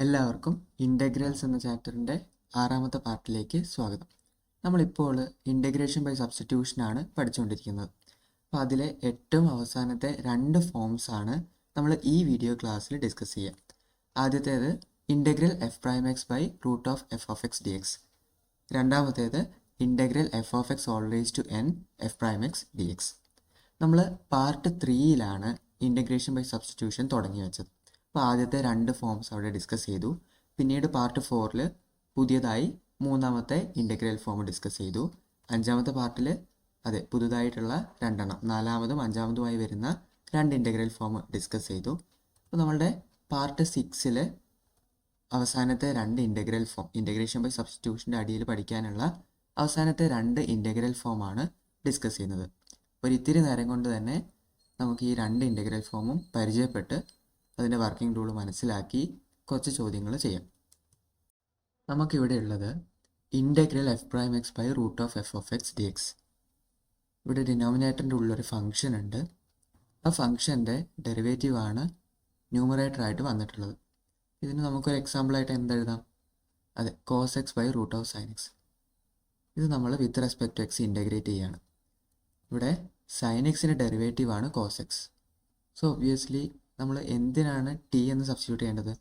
എല്ലാവർക്കും ഇൻ്റഗ്രൽസ് എന്ന ചാപ്റ്ററിൻ്റെ 6ാമത്തെ പാർട്ടിലേക്ക് സ്വാഗതം. നമ്മളിപ്പോൾ ഇൻ്റഗ്രേഷൻ ബൈ സബ്സ്റ്റിറ്റ്യൂഷനാണ് പഠിച്ചുകൊണ്ടിരിക്കുന്നത്. അപ്പോൾ അതിലെ ഏറ്റവും അവസാനത്തെ 2 ഫോംസാണ് നമ്മൾ ഈ വീഡിയോ ക്ലാസ്സിൽ ഡിസ്കസ് ചെയ്യുക. ആദ്യത്തേത് integral F prime X by root of F of X D X. രണ്ടാമത്തേത് integral F of X all raise to N F prime X D X. നമ്മൾ പാർട്ട് 3യിലാണ് ഇൻ്റഗ്രേഷൻ ബൈ സബ്സ്റ്റിറ്റ്യൂഷൻ തുടങ്ങി വെച്ചത്. അപ്പോൾ ആദ്യത്തെ 2 ഫോംസ് അവിടെ ഡിസ്കസ് ചെയ്തു. പിന്നീട് പാർട്ട് 4ൽ പുതിയതായി 3ാമത്തെ ഇൻ്റഗ്രൽ ഫോം ഡിസ്കസ് ചെയ്തു. 5ാമത്തെ പാർട്ടിൽ പുതുതായിട്ടുള്ള 2 4ാമതും 5ാമതുമായി വരുന്ന 2 ഇൻ്റഗ്രൽ ഫോം ഡിസ്കസ് ചെയ്തു. അപ്പോൾ നമ്മളുടെ പാർട്ട് 6ൽ അവസാനത്തെ 2 ഇൻ്റഗ്രൽ ഫോം, ഇൻ്റഗ്രേഷൻ ബൈ സബ്സ്റ്റിറ്റ്യൂഷൻ്റെ അടിയിൽ പഠിക്കാനുള്ള അവസാനത്തെ 2 ഇൻ്റഗ്രൽ ഫോമാണ് ഡിസ്കസ് ചെയ്യുന്നത്. ഒരു ഇത്തിരി നേരം കൊണ്ട് തന്നെ നമുക്ക് ഈ 2 ഇൻ്റഗ്രൽ ഫോമും പരിചയപ്പെട്ട് അതിൻ്റെ വർക്കിംഗ് റൂൾ മനസ്സിലാക്കി കുറച്ച് ചോദ്യങ്ങൾ ചെയ്യാം. നമുക്കിവിടെ ഉള്ളത് integral F prime X by root of F of X D X. ഇവിടെ ഡിനോമിനേറ്ററിൻ്റെ ഉള്ളൊരു ഫംഗ്ഷൻ ഉണ്ട്. ആ ഫംഗ്ഷൻ്റെ ഡെറിവേറ്റീവാണ് ന്യൂമറേറ്ററായിട്ട് വന്നിട്ടുള്ളത്. ഇതിന് നമുക്കൊരു എക്സാമ്പിളായിട്ട് എന്തെഴുതാം? Cos X by root of sine X. ഇത് നമ്മൾ with respect to X integrate ചെയ്യാണ്. ഇവിടെ സൈൻ എക്സിൻ്റെ ഡെറിവേറ്റീവാണ് കോസ് എക്സ്. സോ ഒബ്വിയസ്ലി നമ്മൾ എന്തിനാണ് ടി എന്ന് സബ്സ്റ്റിറ്റ്യൂട്ട് ചെയ്യേണ്ടത്?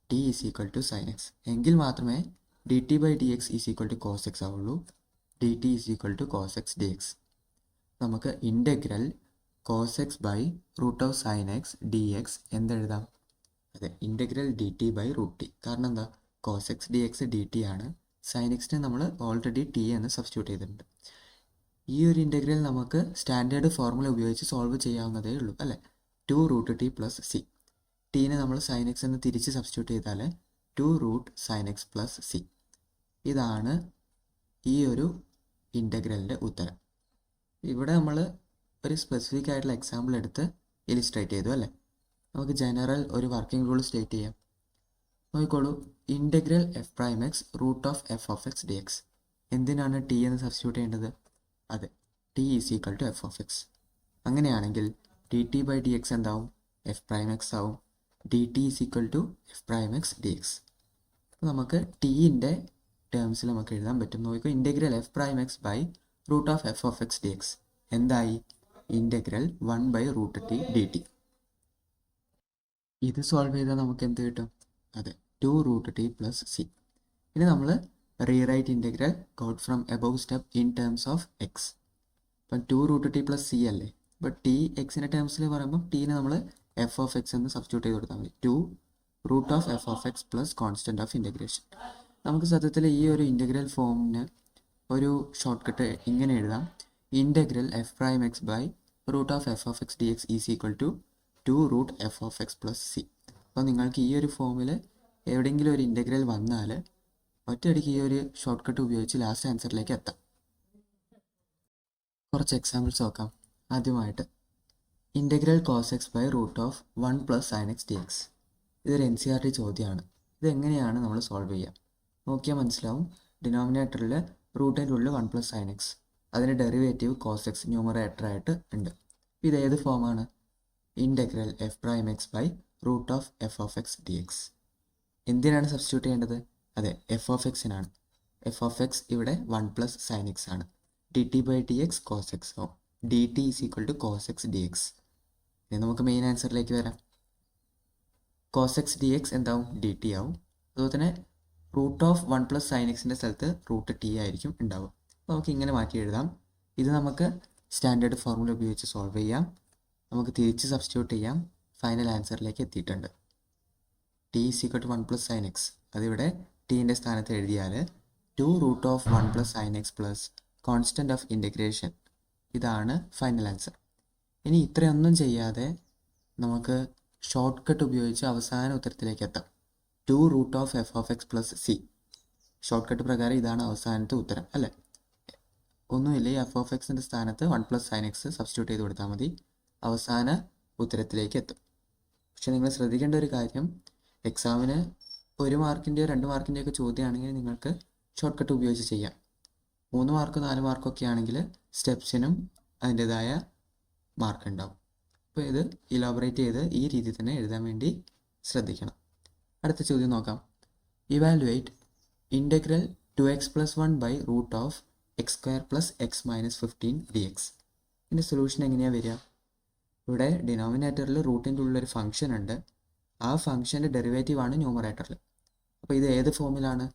T is equal to sine X. എങ്കിൽ മാത്രമേ D T by D X is equal to cos X ആവുള്ളൂ. D T is equal to cos X D X. നമുക്ക് integral cos X by root of sine X D X എന്തെഴുതാം? Integral D T by root T. കാരണം എന്താ? Cos X D X D T ആണ്. Sine എക്സിനെ നമ്മൾ already T എന്ന് substitute ചെയ്തിട്ടുണ്ട്. ഈ ഒരു ഇൻ്റഗ്രൽ നമുക്ക് സ്റ്റാൻഡേർഡ് ഫോർമുല ഉപയോഗിച്ച് സോൾവ് ചെയ്യാവുന്നതേ ഉള്ളൂ, അല്ലേ? 2 റൂട്ട് ടി പ്ലസ് സി. ടീനെ നമ്മൾ സൈൻ എക്സ് എന്ന് തിരിച്ച് സബ്സ്റ്റിറ്റ്യൂട്ട് ചെയ്താൽ 2 root sine X plus C. ഇതാണ് ഈ ഒരു ഇൻ്റഗ്രലിൻ്റെ ഉത്തരം. ഇവിടെ നമ്മൾ ഒരു സ്പെസിഫിക് ആയിട്ടുള്ള എക്സാമ്പിൾ എടുത്ത് ഇലിസ്ട്രേറ്റ് ചെയ്തു, അല്ലേ? നമുക്ക് ജനറൽ ഒരു വർക്കിംഗ് റൂൾ സ്റ്റേറ്റ് ചെയ്യാം. നോക്കിക്കോളൂ, integral F prime X root of F of X D X. എന്തിനാണ് ടി എന്ന് സബ്സ്റ്റിറ്റ്യൂട്ട് ചെയ്യേണ്ടത്? T is equal to F of X. അങ്ങനെയാണെങ്കിൽ D T by D X എന്താവും? എഫ് പ്രൈം എക്സ് ആവും. D T is equal to F prime X D X. അപ്പോൾ നമുക്ക് ടീൻ്റെ ടേംസിൽ നമുക്ക് എഴുതാൻ പറ്റും. നോക്കിക്കോ, integral F prime X by root of F of X D X എന്തായി? Integral 1 by root T D T. ഇത് സോൾവ് ചെയ്താൽ നമുക്ക് എന്ത് കിട്ടും? 2 റൂട്ട് ടി പ്ലസ് സി. ഇനി നമ്മൾ rewrite integral got from above step in terms of X. അപ്പം 2 root T plus C അല്ലേ? അപ്പോൾ ടി എക്സിൻ്റെ ടേംസിൽ പറയുമ്പോൾ ടീനെ നമ്മൾ എഫ് ഓഫ് എക്സ് എന്ന് സബ്സ്റ്റിറ്റ്യൂട്ട് ചെയ്ത് കൊടുത്താൽ മതി. 2 root of F of X plus constant of integration. നമുക്ക് സത്യത്തിൽ ഈ ഒരു ഇൻ്റഗ്രൽ ഫോമിന് ഒരു ഷോർട്ട് കട്ട് ഇങ്ങനെ എഴുതാം: integral F prime X by root of F of X D X is equal to 2 root F of X plus C. അപ്പോൾ നിങ്ങൾക്ക് ഈ ഒരു ഫോമിൽ എവിടെയെങ്കിലും ഒരു ഇൻ്റഗ്രൽ വന്നാൽ ഒറ്റയടിക്ക് ഈ ഒരു ഷോർട്ട് കട്ട് ഉപയോഗിച്ച് ലാസ്റ്റ് ആൻസറിലേക്ക് എത്താം. കുറച്ച് എക്സാമ്പിൾസ് നോക്കാം. ആദ്യമായിട്ട് integral cos X by root of 1 plus sine X D X. ഇതൊരു NCERT ചോദ്യമാണ്. ഇതെങ്ങനെയാണ് നമ്മൾ സോൾവ് ചെയ്യുക? നോക്കിയാൽ മനസ്സിലാവും. ഡിനോമിനേറ്ററിൽ റൂട്ടിൻ്റെ ഉള്ളിൽ 1 പ്ലസ് സൈൻ എക്സ്, അതിൻ്റെ ഡെറിവേറ്റീവ് കോസ് എക്സ് ന്യൂമറേറ്ററായിട്ട് ഉണ്ട്. ഇത് ഏത് ഫോമാണ്? Integral F prime X by root of F of X D X. എന്തിനാണ് സബ്സ്റ്റിറ്റ്യൂട്ട് ചെയ്യേണ്ടത്? എഫ് ഓഫ് എക്സിനാണ്. എഫ് ഓഫ് എക്സ് ഇവിടെ 1 പ്ലസ് സൈൻ എക്സ് ആണ്. D T by D X cos X ആവും. D T is equal to cos X D X. ഇനി നമുക്ക് main ആൻസറിലേക്ക് വരാം. കോസ് എക്സ് ഡി എക്സ് എന്താവും? ഡി ടി ആവും. അതുപോലെ തന്നെ റൂട്ട് ഓഫ് 1 പ്ലസ് സൈൻ എക്സിൻ്റെ സ്ഥലത്ത് റൂട്ട് ടി ആയിരിക്കും ഉണ്ടാവുക. അപ്പോൾ നമുക്ക് ഇങ്ങനെ മാറ്റി എഴുതാം. ഇത് നമുക്ക് സ്റ്റാൻഡേർഡ് ഫോർമുല ഉപയോഗിച്ച് സോൾവ് ചെയ്യാം. നമുക്ക് തിരിച്ച് സബ്സ്റ്റിറ്റ്യൂട്ട് ചെയ്യാം. ഫൈനൽ ആൻസറിലേക്ക് എത്തിയിട്ടുണ്ട്. T is equal to 1 plus sine X. അതിവിടെ ടീൻ്റെ സ്ഥാനത്ത് എഴുതിയാൽ 2 root of 1 plus sine X plus constant of integration. ഇതാണ് ഫൈനൽ ആൻസർ. ഇനി ഇത്രയൊന്നും ചെയ്യാതെ നമുക്ക് ഷോർട്ട് കട്ട് ഉപയോഗിച്ച് അവസാന ഉത്തരത്തിലേക്ക് എത്താം. 2 root of F of X plus C. Shortcut പ്രകാരം ഇതാണ് അവസാനത്തെ ഉത്തരം, അല്ലേ? ഒന്നുമില്ല, ഈ എഫ് ഓഫ് എക്സിൻ്റെ സ്ഥാനത്ത് 1 പ്ലസ് സൈൻ എക്സ് സബ്സ്റ്റിറ്റ്യൂട്ട് ചെയ്ത് കൊടുത്താൽ മതി. അവസാന ഉത്തരത്തിലേക്ക് എത്തും. പക്ഷെ നിങ്ങൾ ശ്രദ്ധിക്കേണ്ട ഒരു കാര്യം, എക്സാമിന് 1 മാർക്കിൻ്റെയോ 2 മാർക്കിൻ്റെയോ ഒക്കെ ചോദ്യമാണെങ്കിൽ നിങ്ങൾക്ക് ഷോർട്ട് കട്ട് ഉപയോഗിച്ച് ചെയ്യാം. 3 മാർക്ക് 4 മാർക്കൊക്കെ ആണെങ്കിൽ സ്റ്റെപ്സിനും അതിൻ്റെതായ മാർക്ക് ഉണ്ടാവും. അപ്പോൾ ഇത് ഇലാബറേറ്റ് ചെയ്ത് ഈ രീതിയിൽ തന്നെ എഴുതാൻ വേണ്ടി ശ്രദ്ധിക്കണം. അടുത്ത ചോദ്യം നോക്കാം. ഇവാലുവേറ്റ് ഇൻ്റഗ്രൽ 2x+1/√(x²+x-15) ഇതിൻ്റെ സൊല്യൂഷൻ എങ്ങനെയാണ് വരിക? ഇവിടെ ഡിനോമിനേറ്ററിൽ റൂട്ടിൻ്റെ ഉള്ളൊരു ഫംഗ്ഷൻ ഉണ്ട്. ആ ഫംഗ്ഷൻ്റെ ഡെറിവേറ്റീവ് ആണ് ന്യൂമറേറ്ററിൽ. അപ്പോൾ ഇത് ഏത് ഫോമിലാണ്?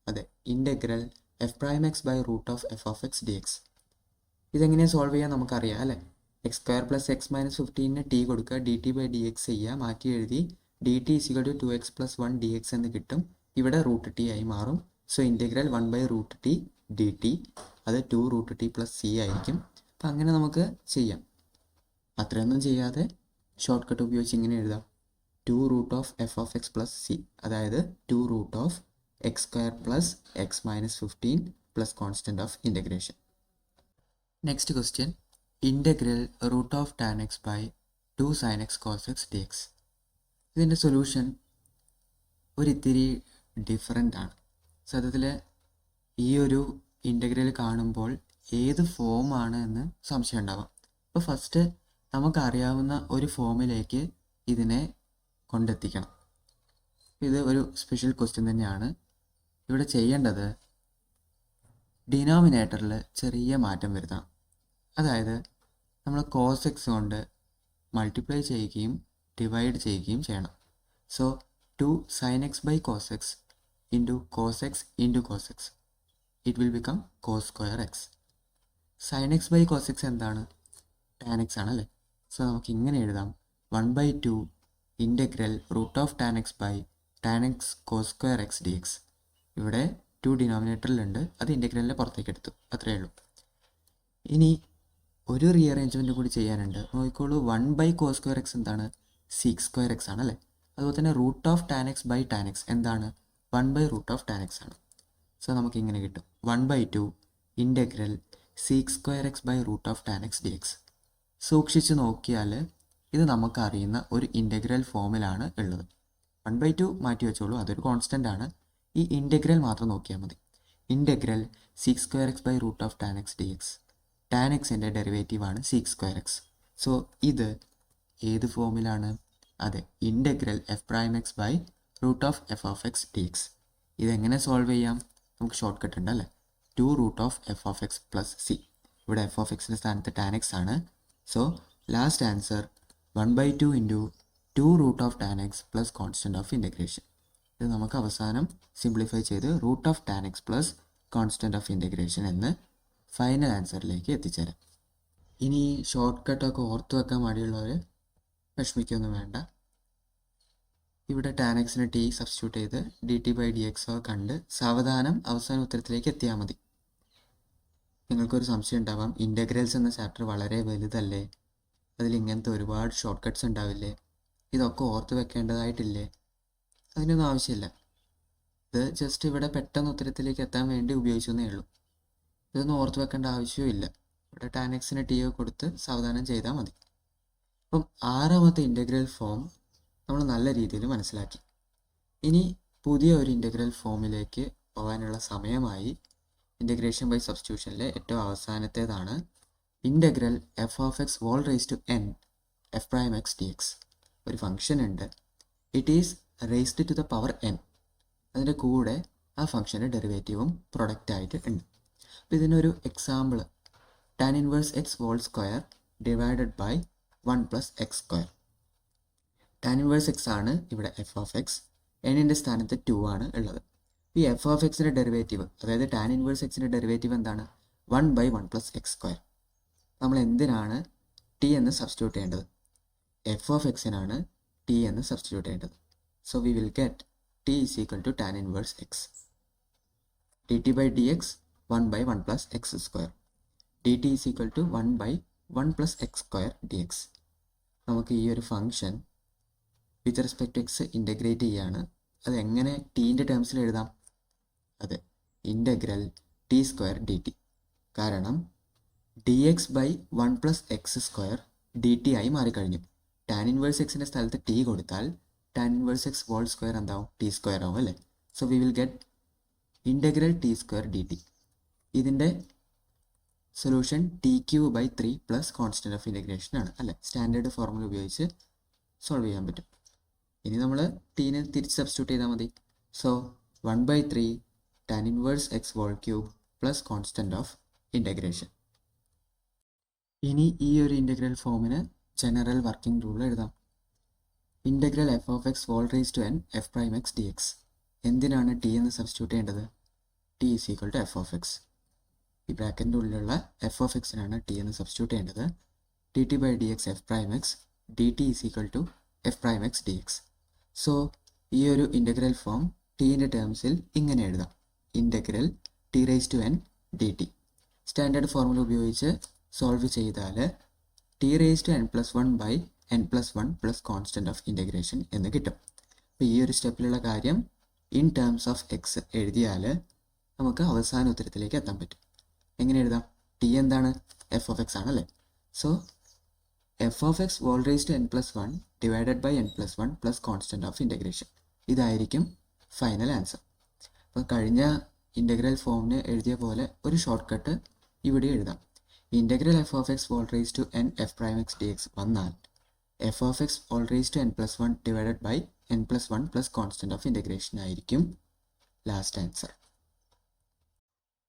അതെ, ഇൻ്റഗ്രൽ f'(x/√(f(x)dx). ഇതെങ്ങനെയാണ് സോൾവ് ചെയ്യാൻ നമുക്കറിയാം അല്ലേ? x²+x-15 ടി കൊടുക്കുക, dt/dx ചെയ്യുക, മാറ്റി എഴുതി dt = 2x+1 എന്ന് കിട്ടും. ഇവിടെ √t ആയി മാറും. സോ ഇൻ്റഗ്രൽ 1/√t dt, അത് 2√t+c ആയിരിക്കും. അപ്പം അങ്ങനെ നമുക്ക് ചെയ്യാം. അത്രയൊന്നും ചെയ്യാതെ ഷോർട്ട് കട്ട് ഉപയോഗിച്ച് ഇങ്ങനെ എഴുതാം: 2√f(x+c), അതായത് 2√x²+x-15 plus constant of integration. Next question, integral √tan x by 2 sin x cos x dx. ഇതിൻ്റെ സൊല്യൂഷൻ ഒരിത്തിരി ഡിഫറെൻ്റ് ആണ്. സത്യത്തിൽ ഈ ഒരു ഇൻ്റഗ്രൽ കാണുമ്പോൾ ഏത് ഫോമാണ് എന്ന് സംശയം ഉണ്ടാവാം. അപ്പോൾ ഫസ്റ്റ് നമുക്കറിയാവുന്ന ഒരു ഫോമിലേക്ക് ഇതിനെ കൊണ്ടെത്തിക്കണം. ഇത് ഒരു സ്പെഷ്യൽ ക്വസ്റ്റ്യൻ തന്നെയാണ്. ഇവിടെ ചെയ്യേണ്ടത് ഡിനോമിനേറ്ററിൽ ചെറിയ മാറ്റം വരുത്തണം. അതായത് നമ്മൾ cos x കൊണ്ട് മൾട്ടിപ്ലൈ ചെയ്യുകയും ഡിവൈഡ് ചെയ്യുകയും ചെയ്യണം. So 2 sin x by cos x into cos x into cos x, it will become cos square x. sin x by cos x എന്താണ്? tan x ആണല്ലേ. സോ നമുക്ക് ഇങ്ങനെ എഴുതാം: 1/2 integral √tan x by tan x cos square x dx. ഇവിടെ 2 ഡിനോമിനേറ്ററിലുണ്ട്, അത് ഇൻ്റഗ്രലിൻ്റെ പുറത്തേക്ക് എടുത്തു, അത്രയേ ഉള്ളൂ. ഇനി ഒരു റീഅറേഞ്ച്മെൻറ്റ് കൂടി ചെയ്യാനുണ്ട്. നോക്കിക്കോളൂ, 1/cos square x എന്താണ്? sec square x ആണല്ലേ. അതുപോലെ തന്നെ √tan x by tan x എന്താണ്? 1/√tan x ആണ്. സോ നമുക്ക് ഇങ്ങനെ കിട്ടും: 1/2 integral sec square x by √tan x dx. സൂക്ഷിച്ച് നോക്കിയാൽ ഇത് നമുക്കറിയുന്ന ഒരു ഇൻ്റഗ്രൽ ഫോമിലാണ് ഉള്ളത്. 1/2 മാറ്റി വെച്ചോളൂ, അതൊരു കോൺസ്റ്റൻ്റ് ആണ്. ഈ ഇൻ്റഗ്രൽ മാത്രം നോക്കിയാൽ മതി. Integral sec square x by √tan x dx. tan xൻ്റെ ഡെറിവേറ്റീവാണ് sec square x. So ഇത് ഏത് ഫോമിലാണ്? അതെ, integral f'(x by √f(x) dx. ഇതെങ്ങനെ സോൾവ് ചെയ്യാം? നമുക്ക് ഷോർട്ട് കട്ട് ഉണ്ട് അല്ലേ? 2√f(x+c). ഇവിടെ f(x)ൻ്റെ സ്ഥാനത്ത് tan x ആണ്. So last answer 1/2 into 2√tan x plus constant of integration. ഇത് നമുക്ക് അവസാനം സിംപ്ലിഫൈ ചെയ്ത് √tan x plus constant of integration എന്ന് ഫൈനൽ ആൻസറിലേക്ക് എത്തിച്ചേരാം. ഇനി ഷോർട്ട് കട്ടൊക്കെ ഓർത്ത് വെക്കാൻ മടിയുള്ളവർ വിഷമിക്കൊന്നും വേണ്ട. ഇവിടെ tan xന് t സബ്സ്റ്റിറ്റ്യൂട്ട് ചെയ്ത് dt/dx കണ്ട് സാവധാനം അവസാന ഉത്തരത്തിലേക്ക് എത്തിയാൽ മതി. നിങ്ങൾക്കൊരു സംശയം ഉണ്ടാവാം, ഇൻ്റഗ്രൽസ് എന്ന ചാപ്റ്റർ വളരെ വലുതല്ലേ, അതിൽ ഇങ്ങനത്തെ ഒരുപാട് ഷോർട്ട് കട്ട്സ് ഉണ്ടാവില്ലേ, ഇതൊക്കെ ഓർത്ത് വെക്കേണ്ടതായിട്ടില്ലേ? അതിനൊന്നും ആവശ്യമില്ല. ഇത് ജസ്റ്റ് ഇവിടെ പെട്ടെന്ന് ഉത്തരത്തിലേക്ക് എത്താൻ വേണ്ടി ഉപയോഗിച്ചെന്നേ ഉള്ളൂ. ഇതൊന്നും ഓർത്ത് വെക്കേണ്ട ആവശ്യമില്ല. ഇവിടെ tan xന് t കൊടുത്ത് സാവധാനം ചെയ്താൽ മതി. അപ്പം 6ാമത്തെ ഇൻ്റഗ്രൽ ഫോം നമ്മൾ നല്ല രീതിയിൽ മനസ്സിലാക്കി. ഇനി പുതിയ ഒരു ഇൻ്റഗ്രൽ ഫോമിലേക്ക് പോകാനുള്ള സമയമായി. ഇൻ്റഗ്രേഷൻ ബൈ സബ്സ്റ്റിറ്റ്യൂഷനിലെ ഏറ്റവും അവസാനത്തേതാണ് ഇൻ്റഗ്രൽ f(x)n f'(x) dx. ഒരു ഫംഗ്ഷൻ ഉണ്ട്, it is raised to the power n. അതിൻ്റെ കൂടെ ആ ഫംഗ്ഷൻ്റെ ഡെറിവേറ്റീവും പ്രൊഡക്റ്റായിട്ട് ഉണ്ട്. അപ്പോൾ ഇതിനൊരു example tan inverse x² divided by 1 + x². tan inverse x ആണ് ഇവിടെ f(x), n-ൻ്റെ സ്ഥാനത്ത് 2 ആണ് ഉള്ളത്. ഈ f(x)ൻ്റെ ഡെറിവേറ്റീവ്, അതായത് tan ഇൻവേഴ്സ് x-ൻ്റെ ഡെറിവേറ്റീവ് എന്താണ്? 1/1 + x². നമ്മൾ എന്തിനാണ് t എന്ന് സബ്സ്റ്റിറ്റ്യൂട്ട് ചെയ്യേണ്ടത്? f(x)നാണ് t എന്ന് സബ്സ്റ്റിറ്റ്യൂട്ട് ചെയ്യേണ്ടത്. So we will get t = tan inverse x. dt/dx 1/1 + x². dt = 1/1 + x² dx. നമുക്ക് ഈ ഒരു function with respect to X integrate ചെയ്യുകയാണ്. അതെങ്ങനെ ടീൻ്റെ ടേംസിൽ എഴുതാം? അതെ, ഇൻ്റഗ്രൽ t² dt. കാരണം dx/1 + x² dt ആയി മാറിക്കഴിഞ്ഞു. tan ഇൻവേഴ്സ് എക്സിൻ്റെ സ്ഥലത്ത് t കൊടുത്താൽ tan ഇൻവേഴ്സ് x² എന്താവും? t² ആവും അല്ലേ. So we will get integral t² dt. ഇതിൻ്റെ solution t³ plus constant of integration ആണ് അല്ലേ. സ്റ്റാൻഡേർഡ് ഫോർമുല ഉപയോഗിച്ച് സോൾവ് ചെയ്യാൻ പറ്റും. ഇനി നമ്മൾ ടീനെ തിരിച്ച് സബ്സ്റ്റിറ്റ്യൂട്ട് ചെയ്താൽ മതി. So 1/3 tan inverse x whole cube plus constant of integration. ഇനി ഈ ഒരു ഇൻ്റഗ്രൽ ഫോമിന് ജനറൽ വർക്കിംഗ് റൂൾ എഴുതാം. Integral F of X whole raise to N F prime X D X. എന്തിനാണ് ടി എന്ന് സബ്സ്റ്റിറ്റ്യൂട്ട് ചെയ്യേണ്ടത്? T is equal to F of X. ഈ ബ്രാക്കറ്റിൻ്റെ ഉള്ളിലുള്ള എഫ് ഓഫ് എക്സിനാണ് ടി എന്ന് സബ്സ്റ്റിറ്റ്യൂട്ട് ചെയ്യേണ്ടത്. D T by D X F prime X D T is equal to F prime X D X. So ഈ ഒരു integral form ടീൻ്റെ ടേംസിൽ ഇങ്ങനെ എഴുതാം. Integral T raise to N D T. Standard formula ഉപയോഗിച്ച് solve ചെയ്താൽ T raise to N plus 1 by N plus 1 plus constant of integration എന്ന് കിട്ടും. അപ്പോൾ ഈ ഒരു സ്റ്റെപ്പിലുള്ള കാര്യം ഇൻ ടേംസ് ഓഫ് എക്സ് എഴുതിയാൽ നമുക്ക് അവസാന ഉത്തരത്തിലേക്ക് എത്താൻ പറ്റും. എങ്ങനെ എഴുതാം? ടി എന്താണ്? എഫ് ഓഫ് എക്സ് ആണല്ലേ. So F of X whole raise to N plus 1 divided by N plus 1 plus constant of integration. ഇതായിരിക്കും ഫൈനൽ ആൻസർ. അപ്പോൾ കഴിഞ്ഞ ഇൻ്റഗ്രൽ ഫോമിന് എഴുതിയ പോലെ ഒരു ഷോർട്ട് കട്ട് ഇവിടെ എഴുതാം. Integral F of X whole raise to N F prime X D X വന്നാൽ F of X whole raise to N plus 1 divided by N plus 1 plus constant of integration ആയിരിക്കും last answer.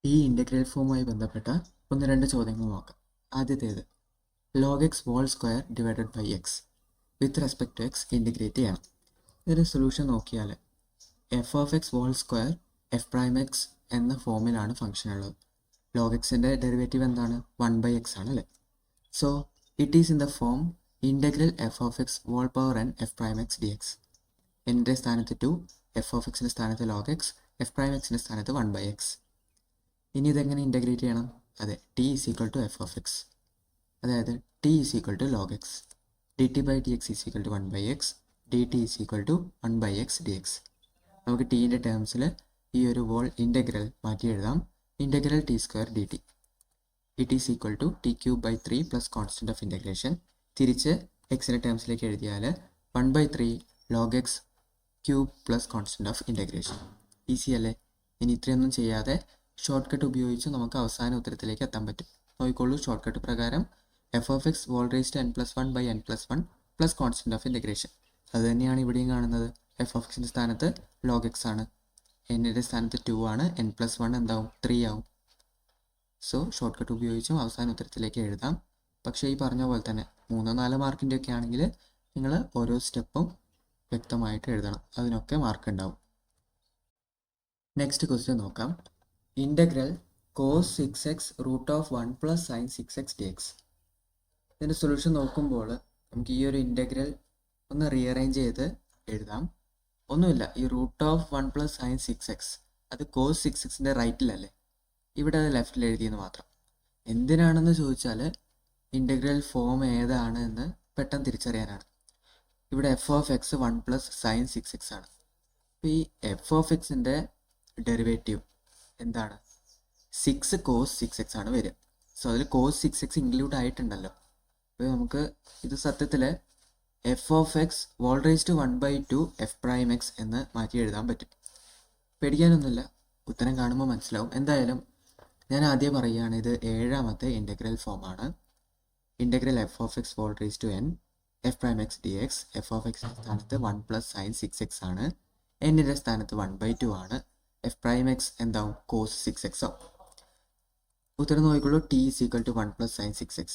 ഈ integral ഫോമുമായി ബന്ധപ്പെട്ട 1-2 ചോദ്യങ്ങൾ നോക്കാം. ആദ്യത്തേത് log X whole square divided by X with respect to X integrate ചെയ്യണം. ഇതിൻ്റെ solution നോക്കിയാൽ F of X whole square F prime X എന്ന ഫോമിലാണ് ഫംഗ്ഷൻ ഉള്ളത്. ലോഗ് എക്സിൻ്റെ ഡെറിവേറ്റീവ് എന്താണ്? 1/x ആണല്ലേ. So it is in the form integral F of X whole power N F prime X D X. എൻ്റെ സ്ഥാനത്ത് 2, F of എക്സിൻ്റെ സ്ഥാനത്ത് ലോഗ് എക്സ്, എഫ് പ്രൈം എക്സിൻ്റെ സ്ഥാനത്ത് 1/x. ഇനി ഇതെങ്ങനെ ഇൻ്റഗ്രേറ്റ് ചെയ്യണം? അതെ, T is equal to F of X, അതായത് T is equal to log X. D T by D X is equal to 1/x, D T is equal to 1/x D X. നമുക്ക് ടീൻ്റെ ടേംസിൽ ഈ ഒരു whole integral മാറ്റി എഴുതാം. Integral T square D T. It is equal to T cube by 3 plus constant of integration. തിരിച്ച് എക്സിൻ്റെ ടേംസിലേക്ക് എഴുതിയാൽ 1/3 log X cube plus constant of integration. Easy അല്ലേ? ഇനി ഇത്രയൊന്നും ചെയ്യാതെ ഷോർട്ട് കട്ട് ഉപയോഗിച്ച് നമുക്ക് അവസാന ഉത്തരത്തിലേക്ക് എത്താൻ പറ്റും. നോക്കിക്കോളൂ, ഷോർട്ട് കട്ട് പ്രകാരം F of X whole raise to N plus 1 by N plus 1 plus constant of integration. അത് തന്നെയാണ് ഇവിടെയും കാണുന്നത്. എഫ് ഓഫ് എക്സിൻ്റെ സ്ഥാനത്ത് ലോഗ് എക്സ് ആണ്, എന്നിൻ്റെ സ്ഥാനത്ത് 2 ആണ്, എൻ പ്ലസ് 1 എന്താവും? 3 ആവും. സോ ഷോർട്ട് കട്ട് ഉപയോഗിച്ചും അവസാന ഉത്തരത്തിലേക്ക് എഴുതാം. പക്ഷേ ഈ പറഞ്ഞ പോലെ തന്നെ 3-4 മാർക്കിൻ്റെ ഒക്കെ ആണെങ്കിൽ നിങ്ങൾ ഓരോ സ്റ്റെപ്പും വ്യക്തമായിട്ട് എഴുതണം. അതിനൊക്കെ മാർക്ക് ഉണ്ടാവും. നെക്സ്റ്റ് ക്വസ്റ്റ്യൻ നോക്കാം. Integral cos 6x root of 1 plus sine 6x D X. ഇതിൻ്റെ സൊല്യൂഷൻ നോക്കുമ്പോൾ നമുക്ക് ഈ ഒരു ഇൻ്റഗ്രൽ ഒന്ന് റീഅറേഞ്ച് ചെയ്ത് എഴുതാം. ഒന്നുമില്ല, ഈ root of 1 plus sine 6x അത് കോസ് 6xൻ്റെ റൈറ്റിലല്ലേ, ഇവിടെ അത് ലെഫ്റ്റിൽ എഴുതിയെന്ന് മാത്രം. എന്തിനാണെന്ന് ചോദിച്ചാൽ ഇൻ്റഗ്രൽ ഫോം ഏതാണ് എന്ന് പെട്ടെന്ന് തിരിച്ചറിയാനാണ്. ഇവിടെ F of X 1 plus sine 6x ആണ്. അപ്പോൾ ഈ എഫ് ഓഫ് എക്സിൻ്റെ ഡെറിവേറ്റീവ് എന്താണ്? 6 കോസ് 6x ആണ് വരിക. സോ അതിൽ കോസ് 6x ഇൻക്ലൂഡ് ആയിട്ടുണ്ടല്ലോ. അപ്പോൾ നമുക്ക് ഇത് സത്യത്തിൽ F of X whole raise to 1/2 F prime X എന്ന് മാറ്റി എഴുതാൻ പറ്റും. പേടിക്കാനൊന്നുമില്ല, ഉത്തരം കാണുമ്പോൾ മനസ്സിലാവും. എന്തായാലും ഞാൻ ആദ്യം പറയുകയാണ്, ഇത് 7ാമത്തെ ഇൻ്റഗ്രൽ ഫോമാണ്. Integral F of X whole raise to N F prime X D X. F of എക്സിൻ്റെ സ്ഥാനത്ത് 1 പ്ലസ് സൈൻ 6x ആണ്, എന്നിൻ്റെ സ്ഥാനത്ത് 1/2 ആണ്. എഫ് പ്രൈം എക്സ് എന്താവും? കോസ് 6x ആവും. ഉത്തരം നോക്കിക്കോളൂ, T is equal to 1 plus sine 6x.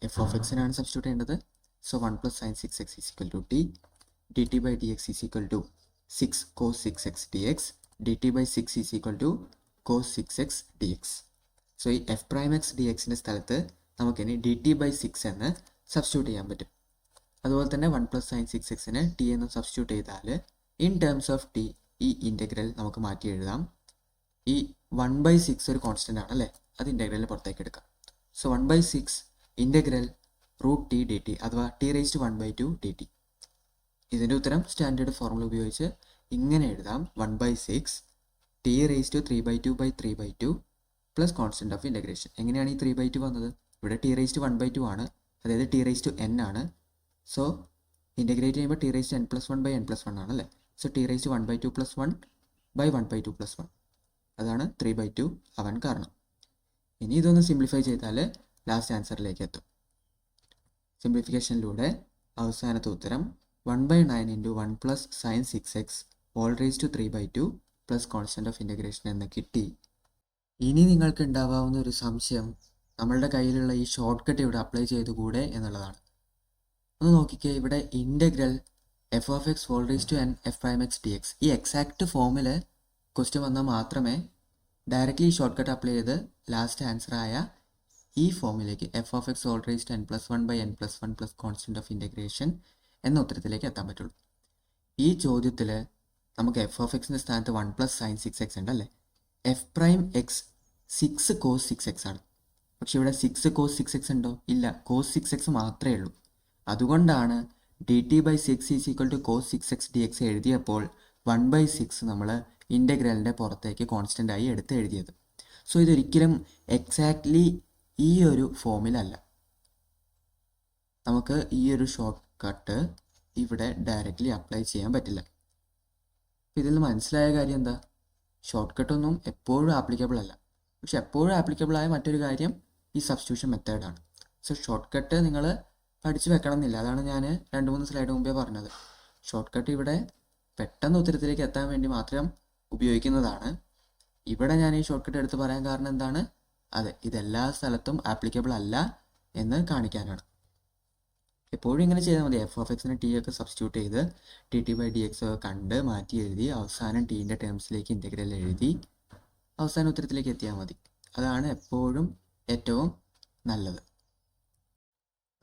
F of എക്സിനാണ് സബ്സ്റ്റിറ്റ്യൂട്ട് ചെയ്യേണ്ടത്. So 1 plus sine 6x is equal to T. D T by D X is equal to 6 cos 6x D X. D T by 6 is equal to cos 6x D X. So ഈ F prime X D എക്സിൻ്റെ സ്ഥലത്ത് നമുക്കിനി D T by 6 എന്ന് substitute ചെയ്യാൻ പറ്റും. അതുപോലെ തന്നെ 1 plus sign 6xനെ T എന്ന് സബ്സ്റ്റിറ്റ്യൂട്ട് ചെയ്താൽ ഇൻ ടേംസ് ഓഫ് ടി ഈ ഇൻ്റഗ്രൽ നമുക്ക് മാറ്റി എഴുതാം. ഈ 1/6 ഒരു കോൺസ്റ്റൻ്റ് ആണ് അല്ലേ, അത് ഇൻ്റഗ്രലിന് പുറത്തേക്ക് എടുക്കാം. So 1/6 integral root T D T, അഥവാ T raise to 1/2 D T. ഇതിൻ്റെ ഉത്തരം സ്റ്റാൻഡേർഡ് ഫോർമുല ഉപയോഗിച്ച് ഇങ്ങനെ എഴുതാം. 1/6 T raise to 3/2/3/2 plus constant of integration. എങ്ങനെയാണ് ഈ 3/2 വന്നത്? ഇവിടെ ടി റേസ് ടു 1/2 ആണ്, അതായത് ടി റേസ് ടു എൻ ആണ്. സോ ഇൻ്റഗ്രേറ്റ് ചെയ്യുമ്പോൾ T raise to N plus 1 by N plus 1 ആണല്ലേ. So T raise to 1/2 plus 1 by 1/2 plus 1, അതാണ് 3/2 ആവാൻ കാരണം. ഇനി ഇതൊന്ന് സിംപ്ലിഫൈ ചെയ്താൽ ലാസ്റ്റ് ആൻസറിലേക്ക് എത്തും. സിംപ്ലിഫിക്കേഷനിലൂടെ അവസാനത്തെ ഉത്തരം 1/9 into 1 plus sine 6x all raise to 3/2 plus constant of integration എന്ന് കിട്ടി. ഇനി നിങ്ങൾക്ക് ഉണ്ടാവാവുന്ന ഒരു സംശയം, നമ്മളുടെ കയ്യിലുള്ള ഈ ഷോർട്ട് കട്ട് ഇവിടെ അപ്ലൈ ചെയ്തുകൂടെ എന്നുള്ളതാണ്. ഒന്ന് നോക്കിക്കേ, ഇവിടെ integral F of X all raise to N F prime X D X, ഈ എക്സാക്ട് ഫോമിൽ ക്വസ്റ്റ്യൻ വന്നാൽ മാത്രമേ ഡയറക്റ്റ്ലി ഷോർട്ട് കട്ട് അപ്ലൈ ചെയ്ത് ലാസ്റ്റ് ആൻസറായ ഈ ഫോമിലേക്ക് F of X all raise to n+1/n+1 plus constant of integration എന്ന ഉത്തരത്തിലേക്ക് എത്താൻ പറ്റുള്ളൂ. ഈ ചോദ്യത്തിൽ നമുക്ക് എഫ് ഓഫ് എക്സിൻ്റെ സ്ഥാനത്ത് 1 പ്ലസ് സൈൻ 6x ഉണ്ടല്ലേ, F prime X 6 cos 6x ആണ്. പക്ഷെ ഇവിടെ 6 കോസ് 6x ഉണ്ടോ? ഇല്ല, കോസ് 6x മാത്രമേ ഉള്ളൂ. അതുകൊണ്ടാണ് dt/6 = cos 6x dx എഴുതിയപ്പോൾ 1/6 നമ്മൾ ഇൻ്റഗ്രലിൻ്റെ പുറത്തേക്ക് കോൺസ്റ്റൻ്റായി എടുത്ത് എഴുതിയത്. സോ ഇതൊരിക്കലും എക്സാക്ട്ലി ഈ ഒരു ഫോമിലല്ല. നമുക്ക് ഈ ഒരു ഷോർട്ട് കട്ട് ഇവിടെ ഡയറക്റ്റ്ലി അപ്ലൈ ചെയ്യാൻ പറ്റില്ല. ഇതിൽ നിന്ന് മനസ്സിലായ കാര്യം എന്താ? ഷോർട്ട് കട്ടൊന്നും എപ്പോഴും ആപ്ലിക്കബിൾ അല്ല. പക്ഷെ എപ്പോഴും ആപ്ലിക്കബിൾ ആയ മറ്റൊരു കാര്യം ഈ സബ്സ്റ്റിറ്റ്യൂഷൻ മെത്തേഡാണ്. സോ ഷോർട്ട് കട്ട് നിങ്ങൾ പഠിച്ചു വെക്കണം എന്നില്ല. അതാണ് ഞാൻ 2-3 സ്ലൈഡ് മുമ്പേ പറഞ്ഞത്. ഷോർട്ട് കട്ട് ഇവിടെ പെട്ടെന്ന് ഉത്തരത്തിലേക്ക് എത്താൻ വേണ്ടി മാത്രം ഉപയോഗിക്കുന്നതാണ്. ഇവിടെ ഞാൻ ഈ ഷോർട്ട് കട്ട് എടുത്ത് പറയാൻ കാരണം എന്താണ്? അതെ, ഇതെല്ലാ സ്ഥലത്തും ആപ്ലിക്കബിൾ അല്ല എന്ന് കാണിക്കാനാണ്. എപ്പോഴും ഇങ്ങനെ ചെയ്താൽ മതി. എഫ് ഓഫ് എക്സിന് ടി ഒക്കെ സബ്സ്റ്റിറ്റ്യൂട്ട് ചെയ്ത് dt/dx ഒക്കെ കണ്ട് മാറ്റി എഴുതി അവസാനം ടീൻ്റെ ടേംസിലേക്ക് ഇൻ്റഗ്രൽ എഴുതി അവസാന ഉത്തരത്തിലേക്ക് എത്തിയാൽ മതി. അതാണ് എപ്പോഴും ഏറ്റവും നല്ലത്.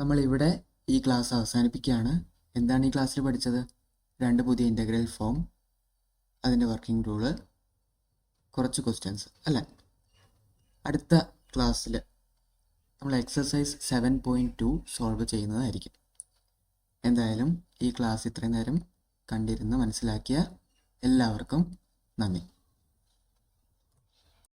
നമ്മളിവിടെ ഈ ക്ലാസ് അവസാനിപ്പിക്കുകയാണ്. എന്താണ് ഈ ക്ലാസ്സിൽ പഠിച്ചത്? 2 പുതിയ ഇൻ്റഗ്രൽ ഫോം, അതിൻ്റെ വർക്കിംഗ് റൂള്, കുറച്ച് ക്വസ്റ്റ്യൻസ് അല്ലേ. അടുത്ത ക്ലാസ്സിൽ നമ്മൾ എക്സസൈസ് 7.2 സോൾവ് ചെയ്യുന്നതായിരിക്കും. എന്തായാലും ഈ ക്ലാസ് ഇത്രയും നേരം കണ്ടിരുന്ന് മനസ്സിലാക്കിയ എല്ലാവർക്കും നന്ദി.